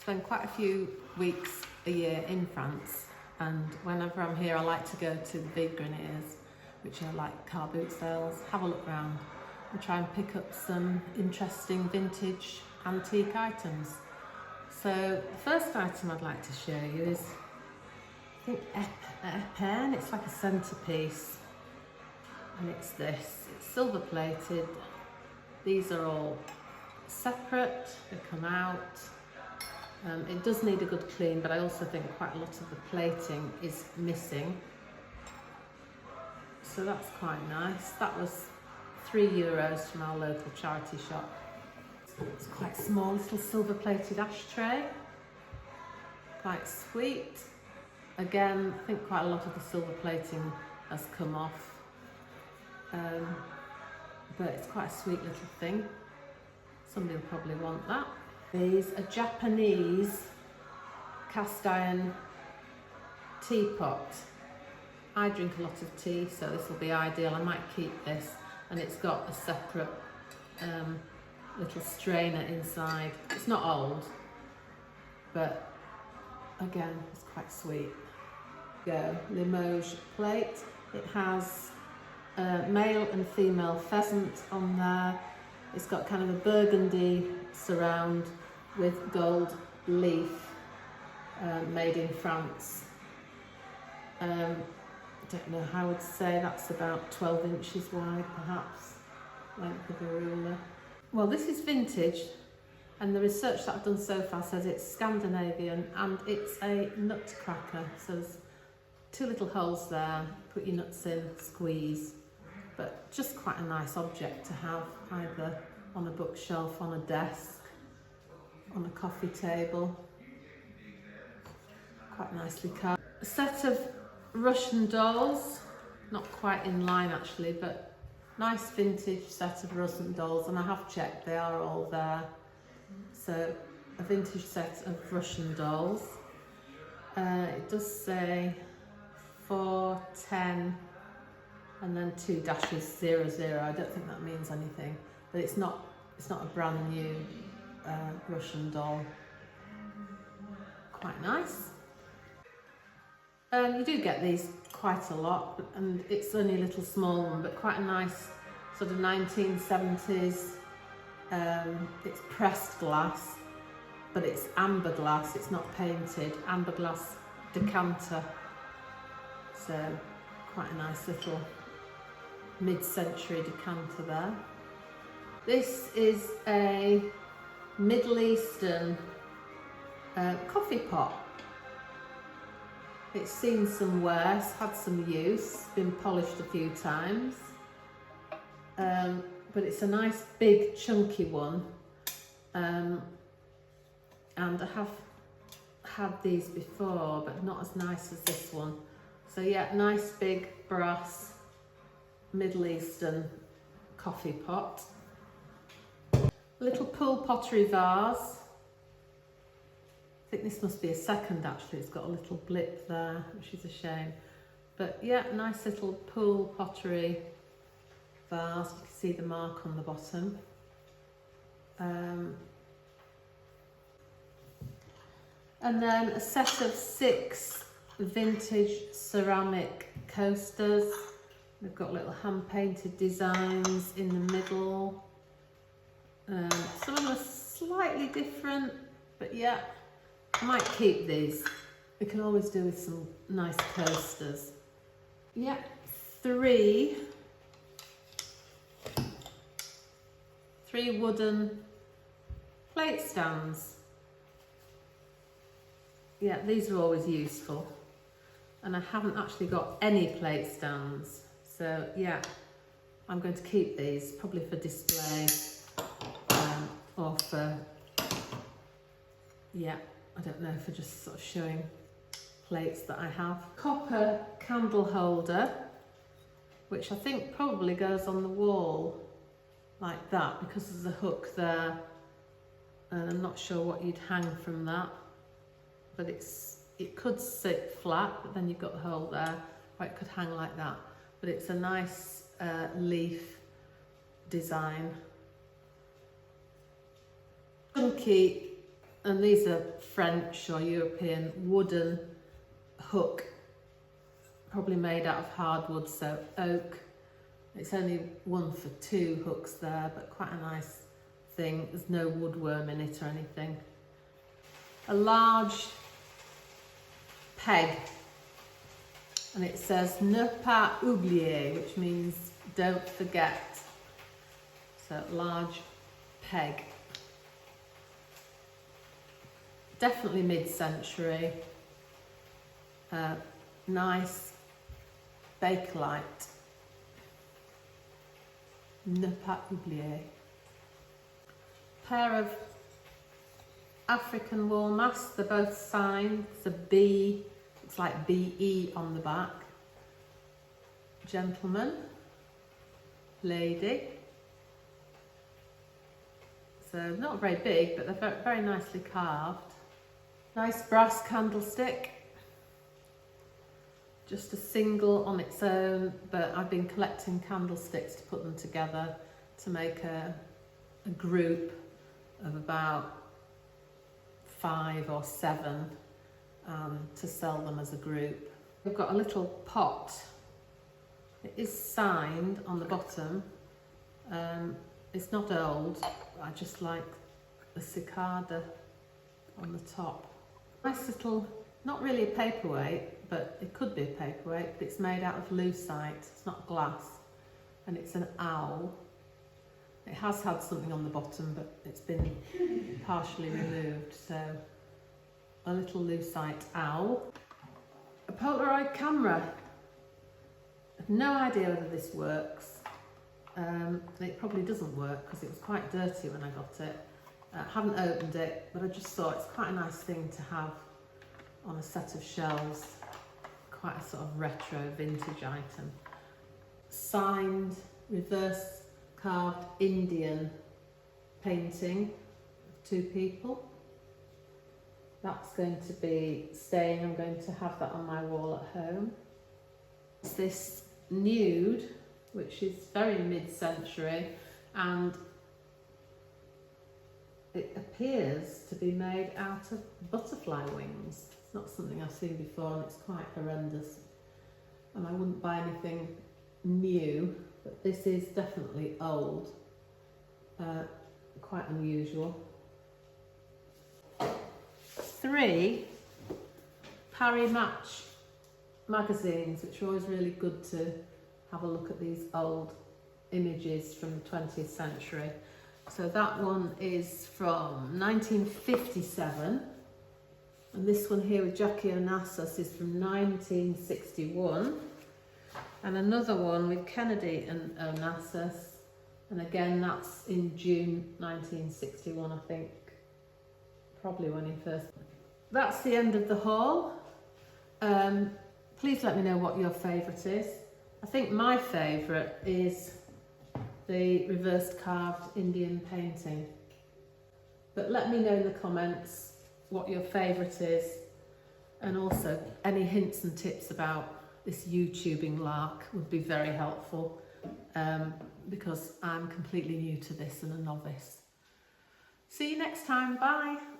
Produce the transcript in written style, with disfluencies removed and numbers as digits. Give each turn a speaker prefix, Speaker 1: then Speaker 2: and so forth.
Speaker 1: spend quite a few weeks a year in France, and whenever I'm here I like to go to the Vide Greniers, which are like car boot sales, have a look round and try and pick up some interesting vintage antique items. So the first item I'd like to show you is, I think, Epern. It's like a centrepiece, and it's this. It's silver plated. These are all separate, they come out. It does need a good clean, but I also think quite a lot of the plating is missing. So that's quite nice. That was €3 from our local charity shop. It's quite small, little silver plated ashtray. Quite sweet. Again, I think quite a lot of the silver plating has come off. But it's quite a sweet little thing. Somebody will probably want that. These are Japanese cast iron teapot. I drink a lot of tea, so this will be ideal. I might keep this, and it's got a separate little strainer inside. It's not old, but again, it's quite sweet. Go, Limoges plate. It has male and female pheasant on there. It's got kind of a burgundy surround with gold leaf, made in France. I don't know how I would say, that's about 12 inches wide perhaps, length of a ruler. Well, this is vintage, and the research that I've done so far says it's Scandinavian, and it's a nutcracker. So there's 2 little holes there, put your nuts in, squeeze. But just quite a nice object to have, either on a bookshelf, on a desk, on a coffee table. Quite nicely carved. A set of Russian dolls, not quite in line actually, but nice vintage set of Russian dolls, and I have checked, they are all there. So a vintage set of Russian dolls. It does say 410 and then 2-00. I don't think that means anything, but it's not a brand new Russian doll. Quite nice. You do get these quite a lot, and it's only a little small one, but quite a nice sort of 1970s. It's pressed glass, but it's amber glass, it's not painted. Amber glass decanter. So quite a nice little mid-century decanter there. This is a Middle Eastern coffee pot. It's seen some wear, it's had some use, been polished a few times. But it's a nice big chunky one. And I have had these before, but not as nice as this one. So yeah, nice big brass Middle Eastern coffee pot. Little pool pottery vase. I think this must be a second actually, it's got a little blip there, which is a shame. But yeah, nice little pool pottery vase. You can see the mark on the bottom. And then a set of 6 vintage ceramic coasters. They've got little hand-painted designs in the middle. Some of them are slightly different, but yeah, I might keep these. We can always do with some nice coasters. Yeah, 3 wooden plate stands. Yeah, these are always useful. And I haven't actually got any plate stands. So yeah, I'm going to keep these, probably for display, or for, yeah, I don't know, for just sort of showing plates that I have. Copper candle holder, which I think probably goes on the wall like that, because there's a hook there, and I'm not sure what you'd hang from that, but it could sit flat, but then you've got the hole there, or it could hang like that. But it's a nice leaf design. Chunky And these are French or European wooden hook, probably made out of hardwood, so oak. It's only 1 for 2 hooks there, but quite a nice thing. There's no woodworm in it or anything. A large peg, and it says ne pas oublier, which means don't forget. So large peg. Definitely mid-century. Nice Bakelite. Ne pas oublier. Pair of African wall masks. They're both signed. It's a B. Looks like BE on the back. Gentleman. Lady. So not very big, but they're very nicely carved. Nice brass candlestick. Just a single on its own, but I've been collecting candlesticks to put them together to make a group of about 5 or 7 to sell them as a group. We've got a little pot. It is signed on the bottom. It's not old. I just like the cicada on the top. Nice little, not really a paperweight, but it could be a paperweight, but it's made out of lucite. It's not glass, and it's an owl. It has had something on the bottom, but it's been partially removed, so a little lucite owl. A Polaroid camera. I have no idea whether this works. It probably doesn't work because it was quite dirty when I got it. I haven't opened it, but I just thought it's quite a nice thing to have on a set of shelves. Quite a sort of retro vintage item. Signed, reverse carved Indian painting of 2 people. That's going to be staying. I'm going to have that on my wall at home. It's this nude, which is very mid-century, and it appears to be made out of butterfly wings. It's not something I've seen before, and it's quite horrendous. And I wouldn't buy anything new, but this is definitely old. Quite unusual. 3 Paris Match magazines, which are always really good to have a look at these old images from the 20th century. So that one is from 1957, and this one here with Jackie Onassis is from 1961, and another one with Kennedy and Onassis, and again that's in June 1961, I think, probably when he first. That's the end of the haul. Please let me know what your favourite is. I think my favourite is the reversed carved Indian painting. But let me know in the comments what your favourite is, and also any hints and tips about this YouTubing lark would be very helpful, because I'm completely new to this and a novice. See you next time, bye!